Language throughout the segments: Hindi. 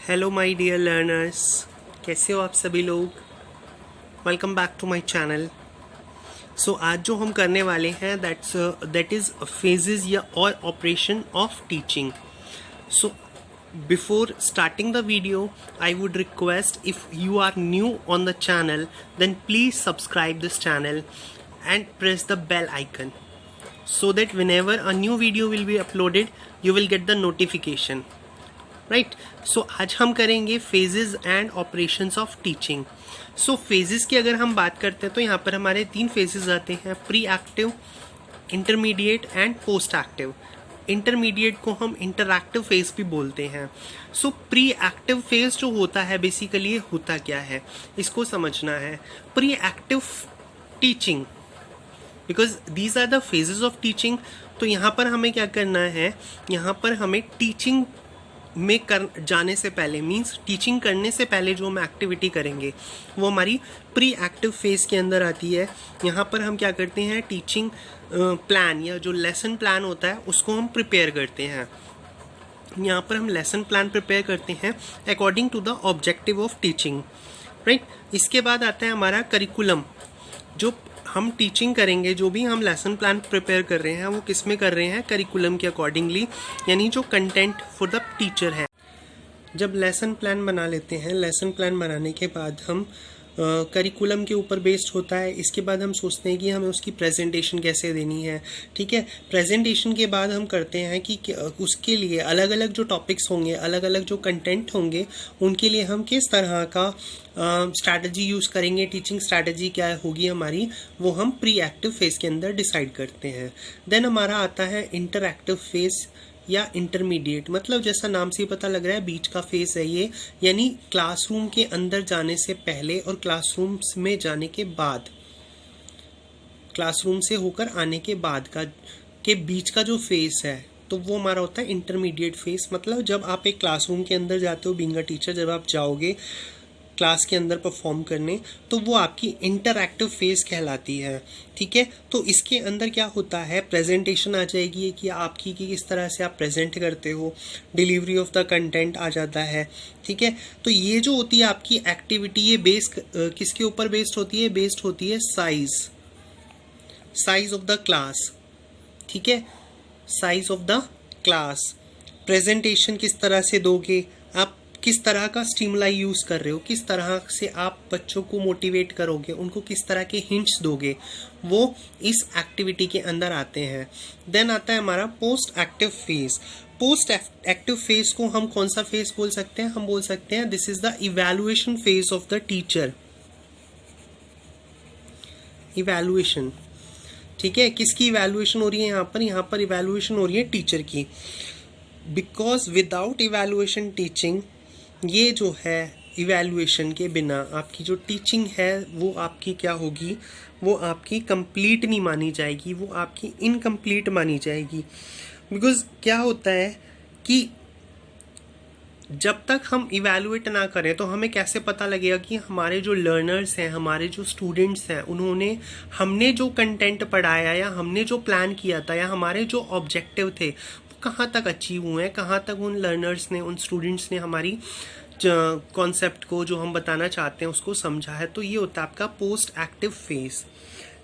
हेलो माय डियर लर्नर्स, कैसे हो आप सभी लोग। Welcome back to my channel. So आज जो हम करने वाले हैं दैट इज़ फेजेस या और operation of teaching. So before starting the video, I would request, if you are new on the channel, then please subscribe this channel and press the bell icon so that whenever a new video will be uploaded you will get the notification. Right so आज हम करेंगे phases and operations of teaching. So phases की अगर हम बात करते हैं तो यहाँ पर हमारे 3 फेजेस आते हैं, pre active, intermediate and post active. Intermediate को हम इंटरएक्टिव फेज भी बोलते हैं। सो प्री एक्टिव फेज जो होता है बेसिकली होता क्या है इसको समझना है। Pre active teaching, because these are the phases of teaching. तो यहाँ पर हमें क्या करना है, यहाँ पर हमें टीचिंग में जाने से पहले मींस टीचिंग करने से पहले जो हम एक्टिविटी करेंगे वो हमारी प्री एक्टिव फेज के अंदर आती है। यहाँ पर हम क्या करते हैं, टीचिंग प्लान या जो लेसन प्लान होता है उसको हम प्रिपेयर करते हैं। यहाँ पर हम लेसन प्लान प्रिपेयर करते हैं according to the objective of teaching, right. इसके बाद आता है हमारा करिकुलम। जो हम टीचिंग करेंगे, जो भी हम लेसन प्लान प्रिपेयर कर रहे हैं वो किस में कर रहे हैं, करिकुलम के अकॉर्डिंगली, यानी जो कंटेंट फॉर द टीचर है। जब लेसन प्लान बना लेते हैं, लेसन प्लान बनाने के बाद हम करिकुलम के ऊपर बेस्ड होता है। इसके बाद हम सोचते हैं कि हमें उसकी प्रेजेंटेशन कैसे देनी है, ठीक है। प्रेजेंटेशन के बाद हम करते हैं कि उसके लिए अलग अलग जो टॉपिक्स होंगे, अलग अलग जो कंटेंट होंगे, उनके लिए हम किस तरह का स्ट्रैटेजी यूज़ करेंगे, टीचिंग स्ट्रैटेजी क्या होगी हमारी, वो हम प्री एक्टिव फेज के अंदर डिसाइड करते हैं। देन हमारा आता है इंटरएक्टिव फेज या इंटरमीडिएट, मतलब जैसा नाम से पता लग रहा है बीच का फेज है ये, यानी क्लासरूम के अंदर जाने से पहले और क्लासरूम में जाने के बाद, क्लासरूम से होकर आने के बाद का के बीच का जो फेज है तो वो हमारा होता है इंटरमीडिएट फेज। मतलब जब आप एक क्लासरूम के अंदर जाते हो बीइंग अ टीचर, जब आप जाओगे क्लास के अंदर परफॉर्म करने, तो वो आपकी इंटरएक्टिव फेज कहलाती है, ठीक है। तो इसके अंदर क्या होता है, प्रेजेंटेशन आ जाएगी कि आपकी कि किस तरह से आप प्रेजेंट करते हो, डिलीवरी ऑफ द कंटेंट आ जाता है, ठीक है। तो ये जो होती है आपकी एक्टिविटी, ये किसके ऊपर बेस्ड होती है, बेस्ड होती है साइज ऑफ द क्लास, ठीक है, size of the class. Presentation किस तरह से दोगे, आप किस तरह का स्टिमुलाई यूज़ कर रहे हो, किस तरह से आप बच्चों को मोटिवेट करोगे, उनको किस तरह के हिंट्स दोगे, वो इस एक्टिविटी के अंदर आते हैं। देन आता है हमारा post active phase. Post active phase को हम कौन सा फेज बोल सकते हैं, हम बोल सकते हैं this is the evaluation phase of the teacher. Evaluation, ठीक है, किसकी इवैल्यूएशन हो रही है यहाँ पर इवैल्यूएशन हो रही है टीचर की। बिकॉज विदाउट इवैल्यूएशन टीचिंग, ये जो है इवैल्यूएशन के बिना आपकी जो टीचिंग है वो आपकी क्या होगी, वो आपकी कंप्लीट नहीं मानी जाएगी, वो आपकी इनकम्प्लीट मानी जाएगी। बिकॉज क्या होता है कि जब तक हम इवैल्यूएट ना करें तो हमें कैसे पता लगेगा कि हमारे जो लर्नर्स हैं, हमारे जो स्टूडेंट्स हैं, उन्होंने हमने जो कंटेंट पढ़ाया या हमने जो प्लान किया था या हमारे जो ऑब्जेक्टिव थे कहाँ तक अचीव हुए हैं, कहाँ तक उन लर्नर्स ने, उन स्टूडेंट्स ने हमारी कॉन्सेप्ट को जो हम बताना चाहते हैं उसको समझा है। तो ये होता है आपका पोस्ट एक्टिव फेज,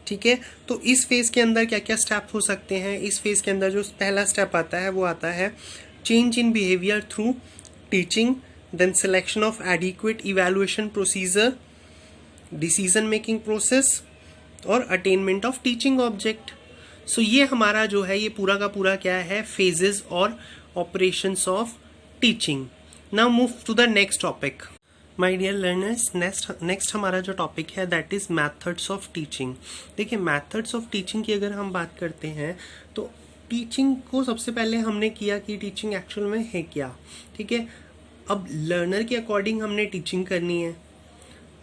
ठीक है। तो इस फेज के अंदर क्या क्या स्टेप हो सकते हैं, इस फेज के अंदर जो पहला स्टेप आता है वो आता है change in behaviour through teaching, then selection of adequate evaluation procedure, decision making process और attainment of teaching object. So ये हमारा जो है ये पूरा का पूरा क्या है, फेजेस और operations of teaching. Now move to the next topic my dear learners. Next हमारा जो टॉपिक है that is methods of teaching. देखिए मेथड्स ऑफ टीचिंग की अगर हम बात करते हैं तो टीचिंग को सबसे पहले हमने किया कि टीचिंग एक्चुअल में है क्या, ठीक है। अब लर्नर के अकॉर्डिंग हमने टीचिंग करनी है,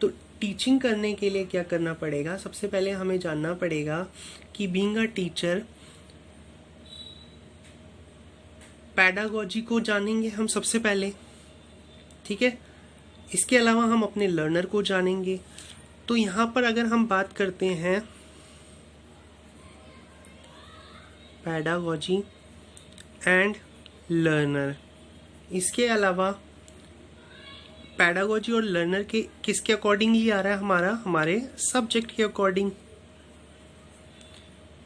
तो टीचिंग करने के लिए क्या करना पड़ेगा, सबसे पहले हमें जानना पड़ेगा कि बीइंग अ टीचर पैडागॉजी को जानेंगे हम सबसे पहले, ठीक है। इसके अलावा हम अपने लर्नर को जानेंगे। तो यहाँ पर अगर हम बात करते हैं पैडागॉजी एंड लर्नर, इसके अलावा पैडागोजी और लर्नर के किसके अकॉर्डिंगली आ रहा है हमारा, हमारे सब्जेक्ट के अकॉर्डिंग।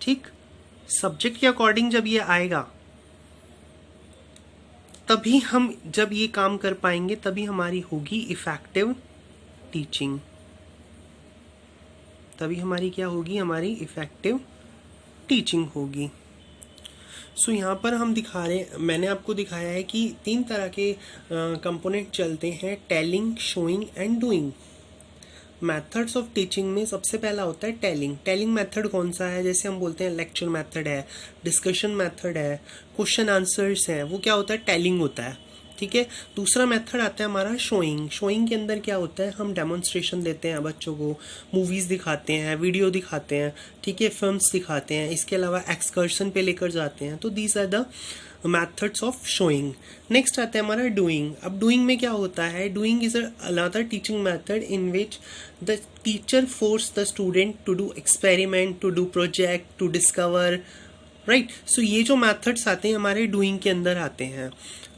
ठीक, सब्जेक्ट के अकॉर्डिंग जब ये आएगा तभी हम जब ये काम कर पाएंगे, तभी हमारी होगी इफेक्टिव टीचिंग। तभी हमारी क्या होगी, हमारी इफेक्टिव टीचिंग होगी। सो यहाँ पर हम दिखा रहे, मैंने आपको दिखाया है कि 3 तरह के कंपोनेंट चलते हैं, telling, showing and doing. Methods of teaching में सबसे पहला होता है टेलिंग। टेलिंग मेथड कौन सा है, जैसे हम बोलते हैं लेक्चर मेथड है, डिस्कशन मेथड है, क्वेश्चन आंसर्स है, वो क्या होता है, टेलिंग होता है। ठीक है। दूसरा मेथड आता है हमारा शोइंग। शोइंग के अंदर क्या होता है, हम डेमोन्स्ट्रेशन देते हैं बच्चों को, मूवीज़ दिखाते हैं, वीडियो दिखाते हैं, ठीक है, फिल्म्स दिखाते हैं, इसके अलावा एक्सकर्शन पे लेकर जाते हैं। तो these are the methods of showing. Next आता है हमारा डूइंग। अब डूइंग में क्या होता है, doing is another teaching method in which the teacher force the student to do experiment, to do project, to discover, right? So ये जो methods आते हैं हमारे डूइंग के अंदर आते हैं।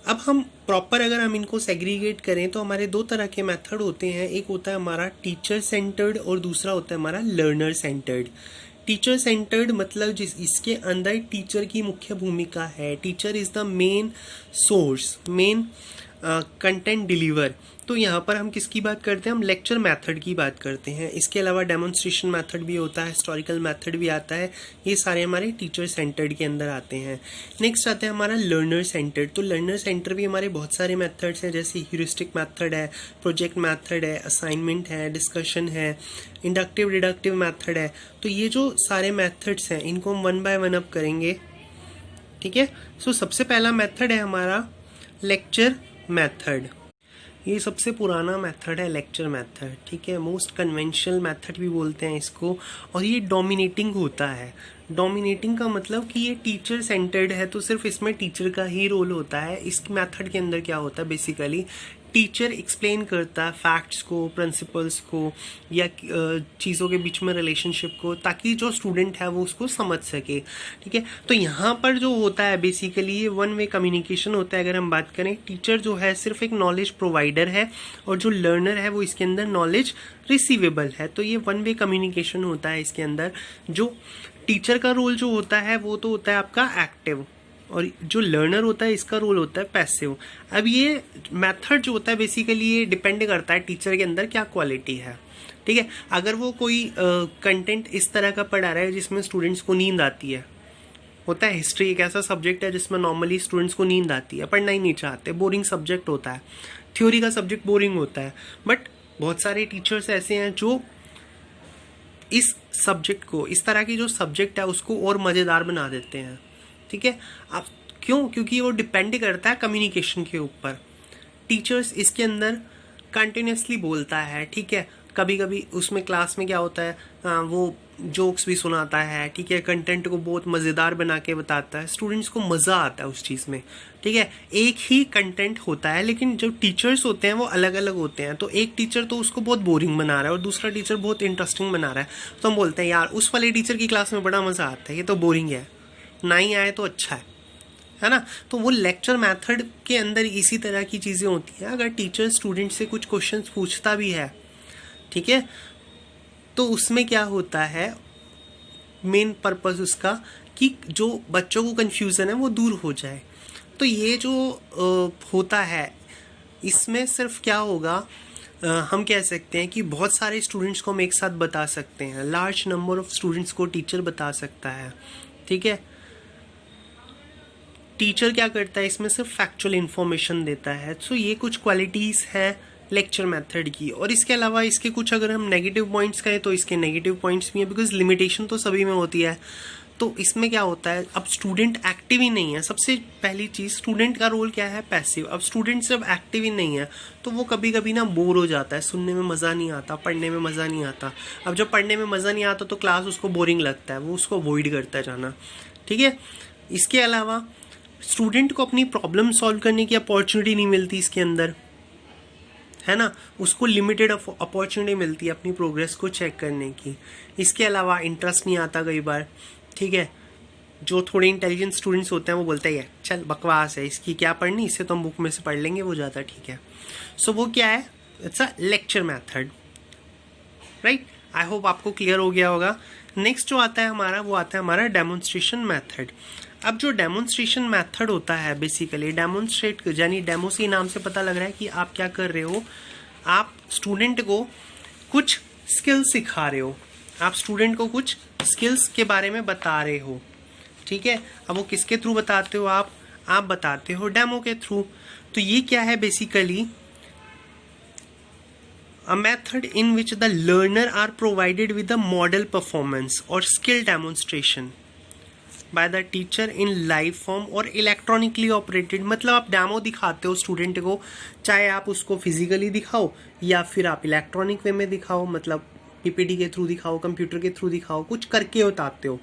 अब हम प्रॉपर अगर हम इनको सेग्रीगेट करें तो हमारे 2 तरह के मेथड होते हैं, एक होता है हमारा टीचर सेंटर्ड और दूसरा होता है हमारा लर्नर सेंटर्ड। टीचर सेंटर्ड मतलब इसके अंदर टीचर की मुख्य भूमिका है, teacher is the main source, main content deliver. तो यहाँ पर हम किसकी बात करते हैं, हम लेक्चर मेथड की बात करते हैं। इसके अलावा डेमोन्स्ट्रेशन मेथड भी होता है, हिस्टोरिकल मेथड भी आता है, ये सारे हमारे टीचर सेंटर्ड के अंदर आते हैं। नेक्स्ट आता है हमारा लर्नर सेंटर्ड। तो लर्नर सेंटर भी हमारे बहुत सारे मेथड्स हैं, जैसे ह्यूरिस्टिक मेथड है, प्रोजेक्ट मेथड है, असाइनमेंट है, डिस्कशन है, इंडक्टिव डिडक्टिव मेथड है। तो ये जो सारे मेथड्स हैं इनको हम 1 बाय 1 अप करेंगे। ठीक है। सो सबसे पहला मेथड है हमारा लेक्चर मेथड। ये सबसे पुराना मेथड है लेक्चर मेथड, ठीक है, मोस्ट कन्वेंशनल मेथड भी बोलते हैं इसको, और ये डोमिनेटिंग होता है। डोमिनेटिंग का मतलब कि ये टीचर सेंटर्ड है, तो सिर्फ इसमें टीचर का ही रोल होता है। इस मेथड के अंदर क्या होता है, बेसिकली टीचर एक्सप्लेन करता है फैक्ट्स को, प्रिंसिपल्स को, या चीज़ों के बीच में रिलेशनशिप को, ताकि जो स्टूडेंट है वो उसको समझ सके। ठीक है। तो यहाँ पर जो होता है बेसिकली ये 1 वे कम्युनिकेशन होता है। अगर हम बात करें, टीचर जो है सिर्फ एक नॉलेज प्रोवाइडर है और जो लर्नर है वो इसके अंदर नॉलेज रिसीवेबल है। तो ये 1 वे कम्युनिकेशन होता है इसके अंदर। जो टीचर का रोल जो होता है वो तो होता है आपका एक्टिव, और जो लर्नर होता है इसका रोल होता है पैसिव। अब ये मेथड जो होता है बेसिकली ये डिपेंड करता है टीचर के अंदर क्या क्वालिटी है। ठीक है। अगर वो कोई कंटेंट इस तरह का पढ़ा रहा है जिसमें स्टूडेंट्स को नींद आती है, होता है हिस्ट्री एक ऐसा सब्जेक्ट है जिसमें नॉर्मली स्टूडेंट्स को नींद आती है, पढ़ना ही नहीं चाहते, बोरिंग सब्जेक्ट होता है, थ्योरी का सब्जेक्ट बोरिंग होता है, बट बहुत सारे टीचर्स ऐसे हैं जो इस सब्जेक्ट को, इस तरह की जो सब्जेक्ट है उसको और मज़ेदार बना देते हैं। ठीक है। अब क्यों, क्योंकि वो डिपेंड करता है कम्युनिकेशन के ऊपर। टीचर्स इसके अंदर कंटिन्यूसली बोलता है, ठीक है, कभी कभी उसमें क्लास में क्या होता है, वो जोक्स भी सुनाता है, ठीक है, कंटेंट को बहुत मज़ेदार बना के बताता है, स्टूडेंट्स को मज़ा आता है उस चीज़ में। ठीक है। एक ही कंटेंट होता है लेकिन जो टीचर्स होते हैं वो अलग अलग होते हैं। तो एक टीचर तो उसको बहुत बोरिंग बना रहा है और दूसरा टीचर बहुत इंटरेस्टिंग बना रहा है, तो हम बोलते हैं यार उस वाले टीचर की क्लास में बड़ा मज़ा आता है, ये तो बोरिंग है, ना ही आए तो अच्छा है ना। तो वो लेक्चर मेथड के अंदर इसी तरह की चीज़ें होती हैं। अगर टीचर स्टूडेंट से कुछ क्वेश्चंस पूछता भी है, ठीक है, तो उसमें क्या होता है, मेन पर्पस उसका कि जो बच्चों को कन्फ्यूज़न है वो दूर हो जाए। तो ये जो होता है इसमें सिर्फ क्या होगा, हम कह सकते हैं कि बहुत सारे स्टूडेंट्स को हम एक साथ बता सकते हैं, लार्ज नंबर ऑफ स्टूडेंट्स को टीचर बता सकता है। ठीक है। टीचर क्या करता है, इसमें सिर्फ फैक्चुअल इन्फॉर्मेशन देता है। सो ये कुछ क्वालिटीज़ हैं लेक्चर मेथड की। और इसके अलावा इसके कुछ अगर हम नेगेटिव पॉइंट्स कहें तो इसके नेगेटिव पॉइंट्स भी हैं, बिकॉज लिमिटेशन तो सभी में होती है। तो इसमें क्या होता है, अब स्टूडेंट एक्टिव ही नहीं है। सबसे पहली चीज़, स्टूडेंट का रोल क्या है, पैसिव। अब स्टूडेंट जब एक्टिव ही नहीं है तो वो कभी कभी ना बोर हो जाता है, सुनने में मज़ा नहीं आता, पढ़ने में मज़ा नहीं आता। अब जब पढ़ने में मज़ा नहीं आता तो क्लास उसको बोरिंग लगता है, वो उसको अवॉइड करता है जाना। ठीक है। इसके अलावा स्टूडेंट को अपनी प्रॉब्लम सॉल्व करने की अपॉर्चुनिटी नहीं मिलती इसके अंदर, है ना, उसको लिमिटेड अपॉर्चुनिटी मिलती है अपनी प्रोग्रेस को चेक करने की। इसके अलावा इंटरेस्ट नहीं आता कई बार। ठीक है। जो थोड़े इंटेलिजेंट स्टूडेंट्स होते हैं वो बोलते हैं चल बकवास है, इसकी क्या पढ़नी, इससे तो हम बुक में से पढ़ लेंगे, वो ज़्यादा ठीक है। सो वो क्या है, it's a lecture method, right. I hope आपको क्लियर हो गया होगा। नेक्स्ट जो आता है हमारा, वो आता है हमारा डेमोन्स्ट्रेशन मेथड। अब जो डेमोन्स्ट्रेशन मेथड होता है, बेसिकली डेमोन्स्ट्रेट यानी डेमो से नाम से पता लग रहा है कि आप क्या कर रहे हो, आप स्टूडेंट को कुछ स्किल्स सिखा रहे हो, आप स्टूडेंट को कुछ स्किल्स के बारे में बता रहे हो, ठीक है। अब वो किसके थ्रू बताते हो, आप बताते हो डेमो के थ्रू। तो ये क्या है, basically a method in which the learner are provided with a model performance or skill demonstration by the teacher in live form or electronically operated। मतलब आप डेमो दिखाते हो स्टूडेंट को, चाहे आप उसको फिजिकली दिखाओ या फिर आप इलेक्ट्रॉनिक वे में दिखाओ, मतलब पीपीटी के थ्रू दिखाओ, कंप्यूटर के थ्रू दिखाओ, कुछ करके बताते हो,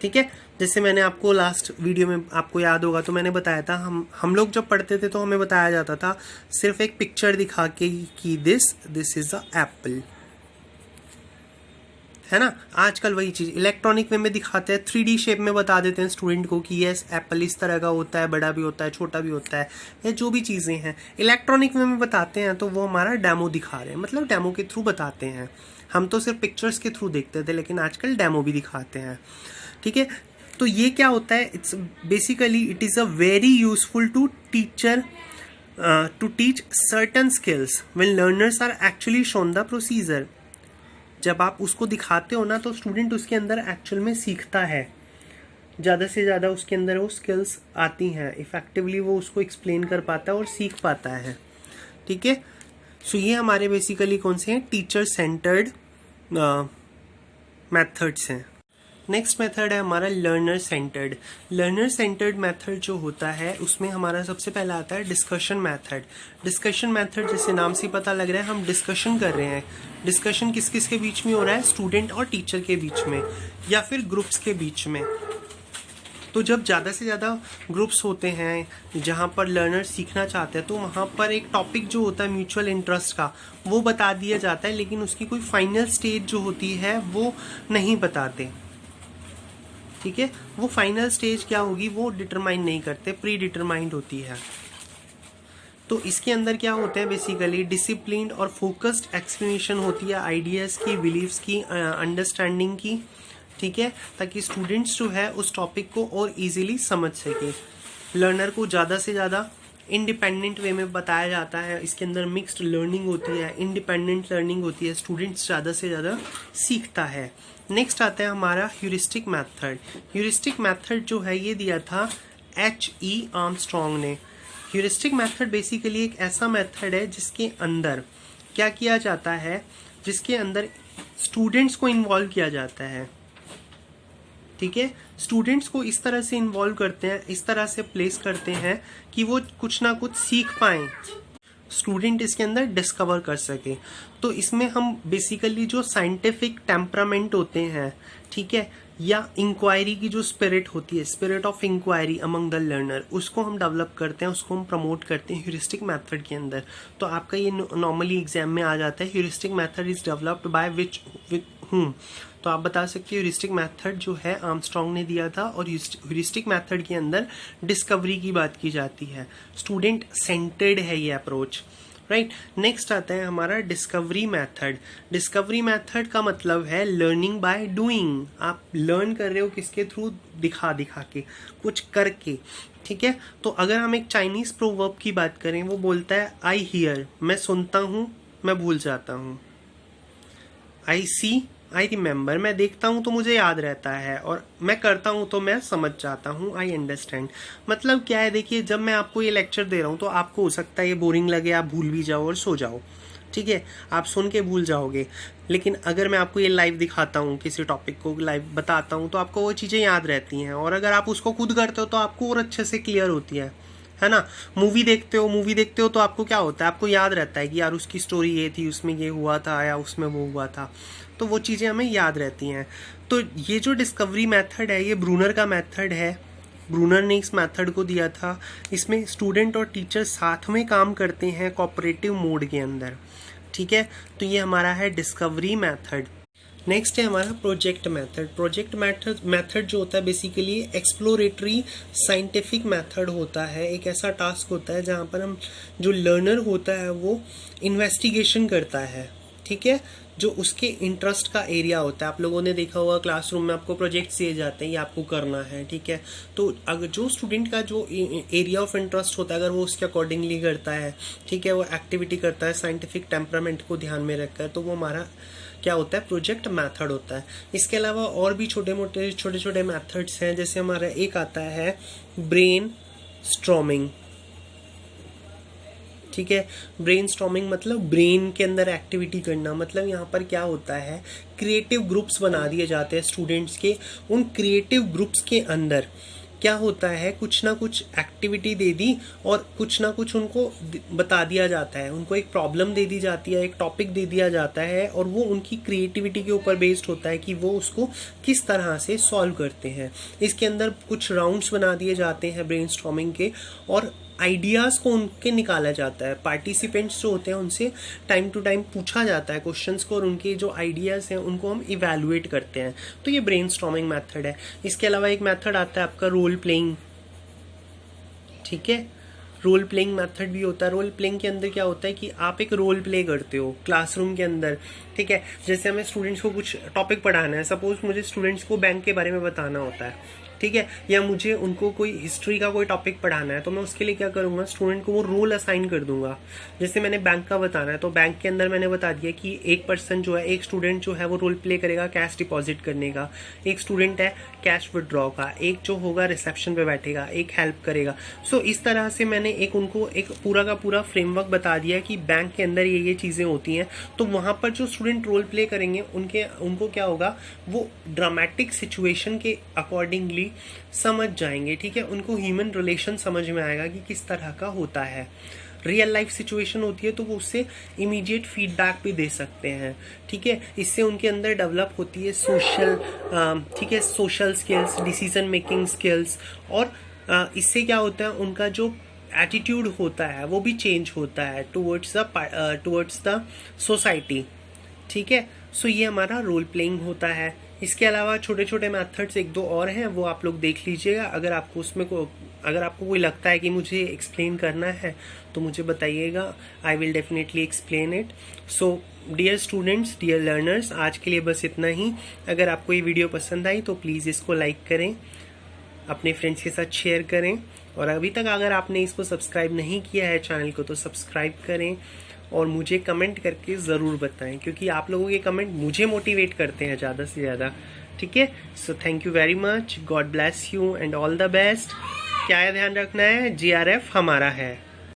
ठीक है। जैसे मैंने आपको लास्ट वीडियो में, आपको याद होगा तो मैंने बताया था, हम लोग जब पढ़ते थे तो हमें बताया जाता था सिर्फ एक पिक्चर दिखा के कि दिस इज अ एप्पल, है ना। आजकल वही चीज इलेक्ट्रॉनिक वे में दिखाते हैं, 3D शेप में बता देते हैं स्टूडेंट को कि यस एप्पल इस तरह का होता है, बड़ा भी होता है, छोटा भी होता है, या जो भी चीजें हैं इलेक्ट्रॉनिक वे में बताते हैं, तो वो हमारा डेमो दिखा रहे हैं, मतलब डेमो के थ्रू बताते हैं। हम तो सिर्फ पिक्चर्स के थ्रू देखते थे, लेकिन आजकल डेमो भी दिखाते हैं, ठीक है। तो ये क्या होता है, it's basically it is a very useful to teacher to teach certain skills when learners are actually shown the procedure. जब आप उसको दिखाते हो ना, तो स्टूडेंट उसके अंदर एक्चुअल में सीखता है, ज़्यादा से ज़्यादा उसके अंदर वो स्किल्स आती हैं, इफेक्टिवली वो उसको एक्सप्लेन कर पाता है और सीख पाता है, ठीक है। सो ये हमारे बेसिकली कौन से हैं, टीचर सेंटर्ड मेथड्स हैं। नेक्स्ट मेथड है हमारा learner centred. Learner centred method जो होता है, उसमें हमारा सबसे पहला आता है डिस्कशन मेथड। डिस्कशन मेथड जैसे नाम से पता लग रहा है, हम डिस्कशन कर रहे हैं। डिस्कशन किस किस के बीच में हो रहा है, स्टूडेंट और टीचर के बीच में, या फिर ग्रुप्स के बीच में। तो जब ज़्यादा से ज़्यादा ग्रुप्स होते हैं जहाँ पर लर्नर सीखना चाहते हैं, तो वहाँ पर एक टॉपिक जो होता है म्यूचुअल इंटरेस्ट का, वो बता दिया जाता है, लेकिन उसकी कोई फाइनल स्टेज जो होती है वो नहीं बताते, ठीक है। वो फाइनल स्टेज क्या होगी वो डिटरमाइन नहीं करते, प्री डिटरमाइंड होती है। तो इसके अंदर क्या होते हैं, बेसिकली डिसिप्लिन्ड और फोकस्ड एक्सप्लेनेशन होती है आइडियाज़ की, बिलीव्स की, अंडरस्टैंडिंग की, ठीक है, ताकि स्टूडेंट्स जो है उस टॉपिक को और इजीली समझ सके। लर्नर को ज़्यादा से ज़्यादा इंडिपेंडेंट वे में बताया जाता है। इसके अंदर मिक्स्ड लर्निंग होती है, इंडिपेंडेंट लर्निंग होती है, स्टूडेंट्स ज़्यादा से ज़्यादा सीखता है। नेक्स्ट आता है हमारा ह्यूरिस्टिक मेथड। ह्यूरिस्टिक मेथड जो है ये दिया था H.E. आर्मस्ट्रॉन्ग ने। ह्यूरिस्टिक मेथड बेसिकली एक ऐसा मेथड है जिसके अंदर क्या किया जाता है, जिसके अंदर स्टूडेंट्स को इन्वॉल्व किया जाता है, ठीक है। स्टूडेंट्स को इस तरह से इन्वॉल्व करते हैं, इस तरह से प्लेस करते हैं कि वो कुछ ना कुछ सीख पाएं, स्टूडेंट इसके अंदर डिस्कवर कर सके। तो इसमें हम बेसिकली जो साइंटिफिक टेम्परामेंट होते हैं, ठीक है, या इंक्वायरी की जो स्पिरिट होती है, spirit of inquiry among the learner, उसको हम डेवलप करते हैं, उसको हम प्रमोट करते हैं ह्यूरिस्टिक मेथड के अंदर। तो आपका ये नॉर्मली एग्जाम में आ जाता है, heuristic method is developed by which with whom। तो आप बता सकते हो ह्यूरिस्टिक मेथड जो है आर्मस्ट्रॉन्ग ने दिया था, और ह्यूरिस्टिक मेथड के अंदर डिस्कवरी की बात की जाती है, स्टूडेंट सेंटर्ड है ये अप्रोच, राइट। नेक्स्ट आता है हमारा डिस्कवरी मेथड। डिस्कवरी मेथड का मतलब है लर्निंग बाय डूइंग। आप लर्न कर रहे हो किसके थ्रू, दिखा के, कुछ करके, ठीक है। तो अगर हम एक चाइनीज प्रोवर्ब की बात करें, वो बोलता है आई हियर, मैं सुनता हूँ मैं भूल जाता हूँ। आई सी आई रिमेंबर, मैं देखता हूँ तो मुझे याद रहता है, और मैं करता हूँ तो मैं समझ जाता हूँ, आई अंडरस्टैंड। मतलब क्या है, देखिए जब मैं आपको ये लेक्चर दे रहा हूँ तो आपको हो सकता है ये बोरिंग लगे, आप भूल भी जाओ और सो जाओ, ठीक है, आप सुन के भूल जाओगे। लेकिन अगर मैं आपको ये लाइव दिखाता हूँ, किसी टॉपिक को लाइव बताता हूँ, तो आपको वो चीज़ें याद रहती हैं, और अगर आप उसको खुद करते हो तो आपको और अच्छे से क्लियर होती है ना। मूवी देखते हो तो आपको क्या होता है, आपको याद रहता है कि यार उसकी स्टोरी ये थी, उसमें ये हुआ था, या उसमें वो हुआ था, तो वो चीज़ें हमें याद रहती हैं। तो ये जो डिस्कवरी मेथड है, ये ब्रूनर का मेथड है, ब्रूनर ने इस मेथड को दिया था। इसमें स्टूडेंट और टीचर साथ में काम करते हैं कोऑपरेटिव मोड के अंदर, ठीक है। तो ये हमारा है डिस्कवरी मेथड। नेक्स्ट है हमारा प्रोजेक्ट मेथड। प्रोजेक्ट मेथड जो होता है बेसिकली एक्सप्लोरेटरी साइंटिफिक मेथड होता है। एक ऐसा टास्क होता है जहाँ पर हम जो लर्नर होता है वो इन्वेस्टिगेशन करता है, ठीक है, जो उसके इंटरेस्ट का एरिया होता है। आप लोगों ने देखा होगा क्लासरूम में आपको प्रोजेक्ट्स दिए जाते हैं, ये आपको करना है, ठीक है। तो अगर जो स्टूडेंट का जो एरिया ऑफ इंटरेस्ट होता है अगर वो उसके अकॉर्डिंगली करता है, ठीक है, वो एक्टिविटी करता है साइंटिफिक टेम्परामेंट को ध्यान में रखकर, तो वो हमारा क्या होता है, प्रोजेक्ट मेथड होता है। इसके अलावा और भी छोटे छोटे मेथड्स हैं, जैसे हमारा एक आता है ब्रेन स्ट्रॉमिंग, ठीक है। ब्रेन स्टॉर्मिंग मतलब ब्रेन के अंदर एक्टिविटी करना। मतलब यहाँ पर क्या होता है, क्रिएटिव ग्रुप्स बना दिए जाते हैं स्टूडेंट्स के। उन क्रिएटिव ग्रुप्स के अंदर क्या होता है, कुछ ना कुछ एक्टिविटी दे दी और कुछ ना कुछ उनको बता दिया जाता है। उनको एक प्रॉब्लम दे दी जाती है, एक टॉपिक दे दिया जाता है और वो उनकी क्रिएटिविटी के ऊपर बेस्ड होता है कि वो उसको किस तरह से सॉल्व करते हैं। इसके अंदर कुछ राउंड्स बना दिए जाते हैं ब्रेनस्टॉर्मिंग के और आइडियाज़ को उनके निकाला जाता है। पार्टिसिपेंट्स जो होते हैं उनसे टाइम टू टाइम पूछा जाता है क्वेश्चंस को और उनके जो आइडियाज़ हैं उनको हम इवैल्यूएट करते हैं। तो ये ब्रेनस्टॉर्मिंग मेथड है। इसके अलावा एक मेथड आता है आपका रोल प्लेइंग, ठीक है। रोल प्लेइंग मेथड भी होता है। रोल प्लेइंग के अंदर क्या होता है कि आप एक रोल प्ले करते हो क्लासरूम के अंदर, ठीक है। जैसे हमें स्टूडेंट्स को कुछ टॉपिक पढ़ाना है, सपोज मुझे स्टूडेंट्स को बैंक के बारे में बताना होता है, ठीक है, या मुझे उनको कोई हिस्ट्री का कोई टॉपिक पढ़ाना है, तो मैं उसके लिए क्या करूंगा, स्टूडेंट को वो रोल असाइन कर दूंगा। जैसे मैंने बैंक का बताना है तो बैंक के अंदर मैंने बता दिया कि एक पर्सन जो है, एक स्टूडेंट जो है वो रोल प्ले करेगा कैश डिपॉजिट करने का, एक स्टूडेंट है कैश विदड्रॉ का, एक जो होगा रिसेप्शन पे बैठेगा, एक हेल्प करेगा। सो इस तरह से मैंने उनको एक पूरा का पूरा फ्रेमवर्क बता दिया कि बैंक के अंदर ये चीज़ें होती हैं। तो वहाँ पर जो स्टूडेंट रोल प्ले करेंगे उनको क्या होगा, वो ड्रामेटिक सिचुएशन के अकॉर्डिंगली समझ जाएंगे, ठीक है। उनको ह्यूमन रिलेशन समझ में आएगा कि किस तरह का होता है। रियल लाइफ सिचुएशन होती है तो वो उससे इमीडिएट फीडबैक भी दे सकते हैं, ठीक है। इससे उनके अंदर डेवलप होती है सोशल, ठीक है, social skills, decision making skills. और इससे क्या होता है, उनका जो एटीट्यूड होता है वो भी चेंज होता है टुवर्ड्स द सोसाइटी, ठीक है। सो ये हमारा रोल प्लेइंग होता है। इसके अलावा छोटे छोटे मेथड्स एक दो और हैं, वो आप लोग देख लीजिएगा। अगर आपको कोई लगता है कि मुझे एक्सप्लेन करना है तो मुझे बताइएगा, I will definitely explain it. So dear students, dear learners, आज के लिए बस इतना ही। अगर आपको ये वीडियो पसंद आई तो प्लीज़ इसको लाइक करें, अपने फ्रेंड्स के साथ शेयर करें, और अभी तक अगर आपने इसको सब्सक्राइब नहीं किया है चैनल को तो सब्सक्राइब करें और मुझे कमेंट करके ज़रूर बताएं, क्योंकि आप लोगों के कमेंट मुझे मोटिवेट करते हैं ज़्यादा से ज़्यादा, ठीक है। So thank you very much, God bless you and all the best. क्या ध्यान रखना है, GRF हमारा है।